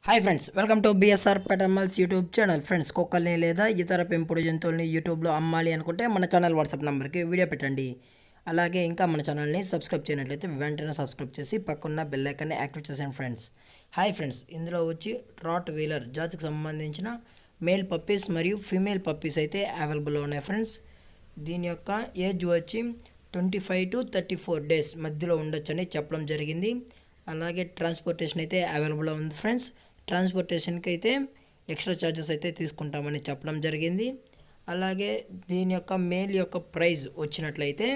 Hi friends, welcome to BSR pet animals YouTube channel. Friends, కుక్కల్ని లేదా ఇతర పెంపుడు జంతువుల్ని యూట్యూబ్లో అమ్మాలి అనుకుంటే మన ఛానల్ వాట్సాప్ నెంబర్కి వీడియో పెట్టండి. అలాగే ఇంకా మన ఛానల్ని సబ్స్క్రైబ్ చేయనట్లయితే వెంటనే సబ్స్క్రైబ్ చేసి పక్కన్న బెల్ ఐకాన్ని యాక్టివేట్ చేసాను ఫ్రెండ్స్. హాయ్ ఫ్రెండ్స్, ఇందులో వచ్చి రాట్ వీలర్ జాతికి సంబంధించిన మేల్ పప్పీస్ మరియు ఫీమేల్ పప్పీస్ అయితే అవైలబుల్లో ఉన్నాయి ఫ్రెండ్స్. దీని యొక్క ఏజ్ వచ్చి 25 to 34 డేస్ మధ్యలో ఉండొచ్చని చెప్పడం జరిగింది. అలాగే ట్రాన్స్పోర్టేషన్ అయితే అవైలబుల్లో ఉంది ఫ్రెండ్స్. ట్రాన్స్పోర్టేషన్కి అయితే ఎక్స్ట్రా ఛార్జెస్ అయితే తీసుకుంటామని చెప్పడం జరిగింది. అలాగే దీని యొక్క మేల్ యొక్క ప్రైస్ వచ్చినట్లయితే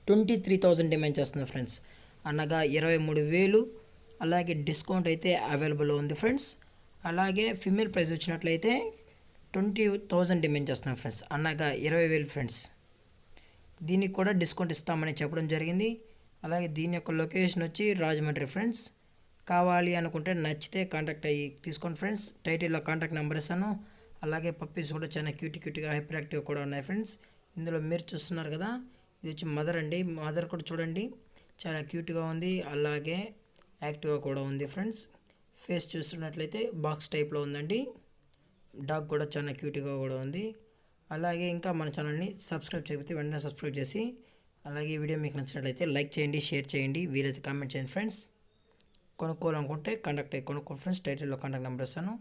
23,000 డిమాండ్ చేస్తుంది ఫ్రెండ్స్, అనగా 23,000. అలాగే డిస్కౌంట్ అయితే అవైలబుల్ ఉంది ఫ్రెండ్స్. అలాగే ఫిమేల్ ప్రైస్ వచ్చినట్లయితే 20,000 డిమాండ్ చేస్తున్నాం ఫ్రెండ్స్, అనగా 20,000 ఫ్రెండ్స్. దీనికి కూడా డిస్కౌంట్ ఇస్తామని చెప్పడం జరిగింది. అలాగే దీని యొక్క లొకేషన్ వచ్చి రాజమండ్రి ఫ్రెండ్స్. కావాలి అనుకుంటే నచ్చితే కాంటాక్ట్ అయ్యి తీసుకోండి ఫ్రెండ్స్. టైటిల్లో కాంటాక్ట్ నెంబర్ ఇస్తాను. అలాగే పప్పీస్ కూడా చాలా క్యూట్గా హైపర్ యాక్టివ్ కూడా ఉన్నాయి ఫ్రెండ్స్. ఇందులో మీరు చూస్తున్నారు కదా, ఇది వచ్చి మదర్ అండి. మదర్ కూడా చూడండి, చాలా క్యూట్గా ఉంది, అలాగే యాక్టివ్గా కూడా ఉంది ఫ్రెండ్స్. ఫేస్ చూస్తున్నట్లయితే బాక్స్ టైప్లో ఉందండి. డాగ్ కూడా చాలా క్యూట్గా కూడా ఉంది. అలాగే ఇంకా మన ఛానల్ని సబ్స్క్రైబ్ చేయకపోతే వెంటనే సబ్స్క్రైబ్ చేసి, అలాగే ఈ వీడియో మీకు నచ్చినట్లయితే లైక్ చేయండి, షేర్ చేయండి, వీలైతే కామెంట్ చేయండి ఫ్రెండ్స్. కొనుక్కోవాలనుకుంటే కాంటాక్ట్ అయ్యి కొనుక్కో ఫ్రెండ్స్. టైటిల్లో కాంటాక్ట్ నెంబర్ ఇస్తాను.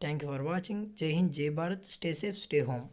Thank you for watching. జై హింద్, జై Bharat. Stay safe, stay home.